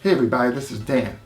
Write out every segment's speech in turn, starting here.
Hey everybody, this is Dan.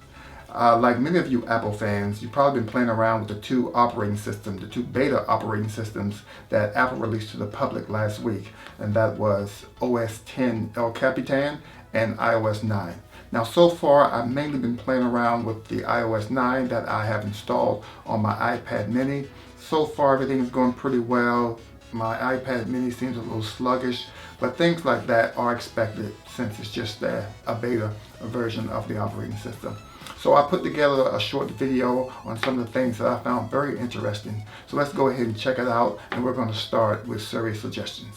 Like many of you Apple fans, you've probably been playing around with the two operating systems, the two beta operating systems that Apple released to the public last week, and that was OS X El Capitan and iOS 9. Now so far I've mainly been playing around with the iOS 9 that I have installed on my iPad mini. So far everything is going pretty well. My iPad mini seems a little sluggish, but things like that are expected since it's just a beta version of the operating system. So I put together a short video on some of the things that I found very interesting. So let's go ahead and check it out, and we're going to start with Siri suggestions.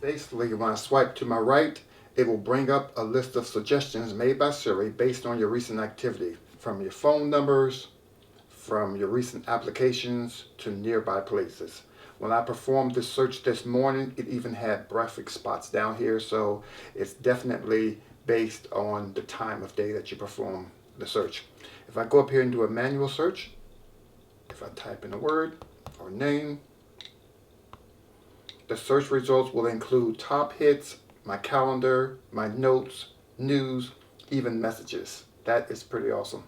Basically, when I swipe to my right, it will bring up a list of suggestions made by Siri based on your recent activity, from your phone numbers, from your recent applications to nearby places. When I performed this search this morning, it even had graphic spots down here, so it's definitely based on the time of day that you perform the search. If I go up here and do a manual search, if I type in a word or name, the search results will include top hits, my calendar, my notes, news, even messages. That is pretty awesome.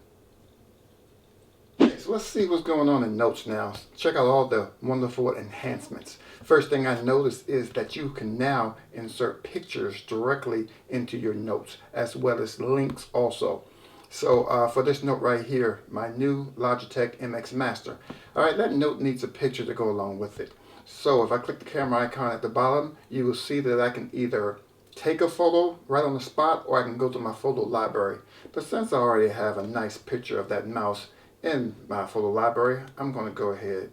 So let's see what's going on in Notes now. Check out all the wonderful enhancements. First thing I noticed is that you can now insert pictures directly into your notes, as well as links also. So for this note right here, my new Logitech MX Master. Alright, that note needs a picture to go along with it. So if I click the camera icon at the bottom, you will see that I can either take a photo right on the spot, or I can go to my photo library. But since I already have a nice picture of that mouse in my photo library, I'm going to go ahead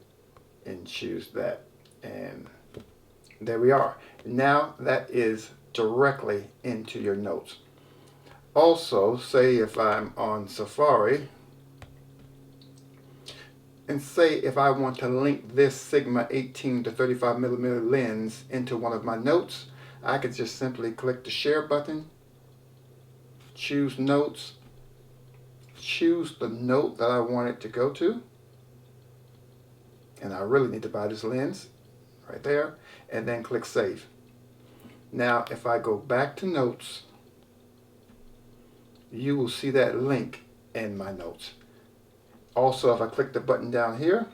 and choose that, and there we are. Now that is directly into your notes. Also, say if I'm on Safari, and say if I want to link this Sigma 18 to 35mm lens into one of my notes, I could just simply click the share button, choose notes, choose the note that I want it to go to, and I really need to buy this lens right there, and then click save. Now if I go back to notes, you will see that link in my notes. Also, if I click the button down here,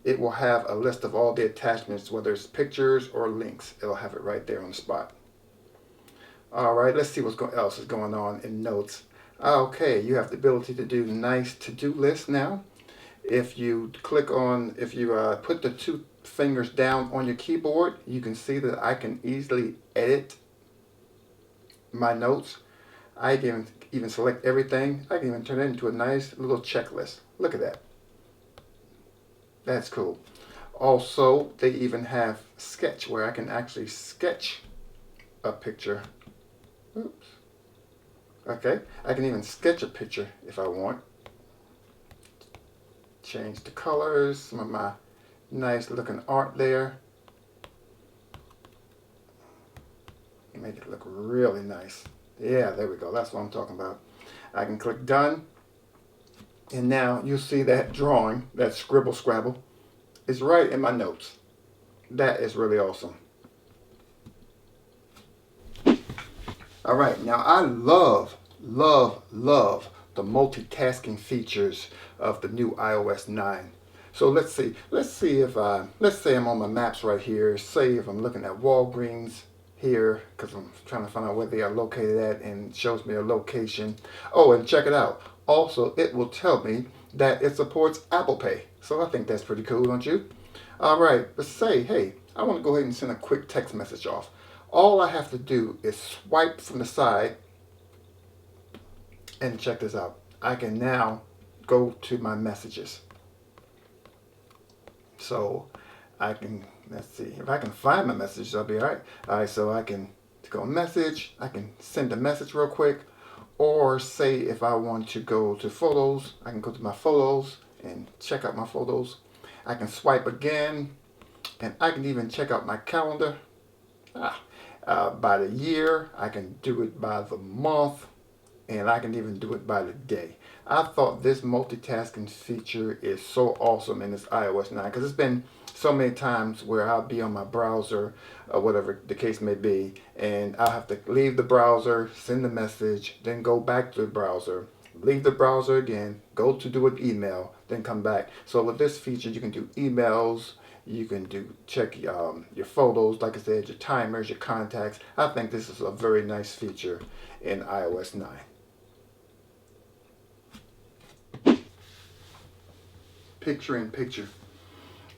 it will have a list of all the attachments, whether it's pictures or links. It'll have it right there on the spot. Alright, let's see what else is going on in notes. Okay, you have the ability to do nice to-do lists now. If you put the two fingers down on your keyboard, you can see that I can easily edit my notes. I can even select everything. I can even turn it into a nice little checklist. Look at that. That's cool. Also, they even have sketch, where I can actually sketch a picture. Oops. Okay, I can even sketch a picture if I want. Change the colors, some of my nice looking art there. Make it look really nice. Yeah, there we go. That's what I'm talking about. I can click done, and now you'll see that drawing, that scribble scrabble, is right in my notes. That is really awesome. Alright, now I love the multitasking features of the new iOS 9. So let's say I'm on my maps right here. Say if I'm looking at Walgreens here, because I'm trying to find out where they are located at, and it shows me a location. Oh, and check it out. Also, it will tell me that it supports Apple Pay. So I think that's pretty cool, don't you? Alright, but say, hey, I want to go ahead and send a quick text message off. All I have to do is swipe from the side, and check this out. I can now go to my messages. So I can, let's see, if I can find my messages, I'll be alright. Alright, so I can go message, I can send a message real quick, or say if I want to go to photos, I can go to my photos and check out my photos. I can swipe again, and I can even check out my calendar. By the year, I can do it by the month. and I can even do it by the day. I thought this multitasking feature is so awesome in this iOS 9 because it's been so many times where I'll be on my browser or whatever the case may be, and I'll have to leave the browser, send the message, then go back to the browser, leave the browser again, go to do an email, then come back. So with this feature, you can do emails, you can check your photos, like I said, your timers, your contacts. I think this is a very nice feature in iOS 9. Picture in picture.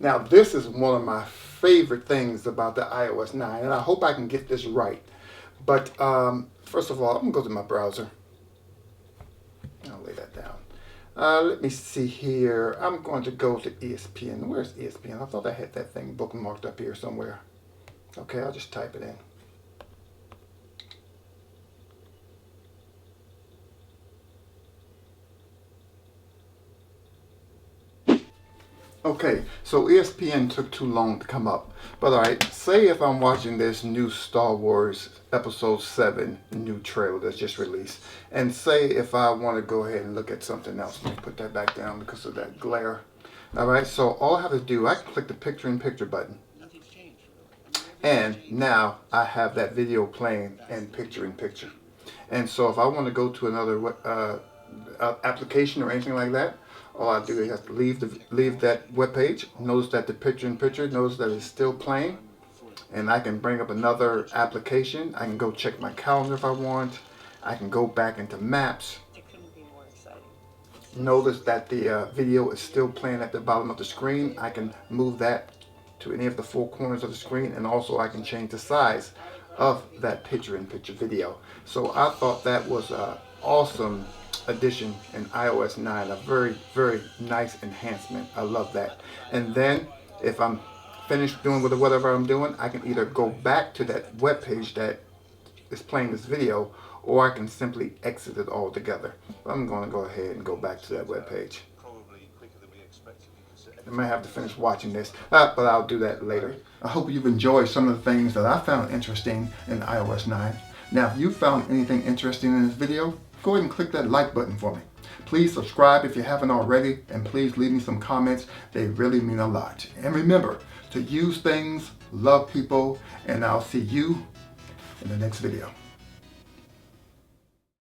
Now this is one of my favorite things about the iOS 9, and I hope I can get this right. But first of all, I'm going to go to my browser. I'll lay that down. Let me see here. I'm going to go to ESPN. Where's ESPN? I thought I had that thing bookmarked up here somewhere. Okay, I'll just type it in. Okay, so ESPN took too long to come up. But alright, say if I'm watching this new Star Wars Episode 7 new trailer that's just released, and say if I want to go ahead and look at something else. Let me put that back down because of that glare. Alright, so all I have to do, I can click the picture-in-picture button. And now I have that video playing in picture-in-picture. And so if I want to go to another application or anything like that, all I do is have to leave that web page. Notice that the picture-in-picture, notice that it's still playing. And I can bring up another application. I can go check my calendar if I want. I can go back into Maps. Notice that the video is still playing at the bottom of the screen. I can move that to any of the four corners of the screen, and also I can change the size of that picture-in-picture video. So I thought that was an awesome addition in iOS 9, a very, very nice enhancement. I love that. And then if I'm finished doing whatever I'm doing, I can either go back to that web page that is playing this video, or I can simply exit it altogether. I'm going to go ahead and go back to that web page. I might have to finish watching this, but I'll do that later. I hope you've enjoyed some of the things that I found interesting in iOS 9. Now, if you found anything interesting in this video, go ahead and click that like button for me. Please subscribe if you haven't already, and please leave me some comments. They really mean a lot. And remember to use things, love people, and I'll see you in the next video.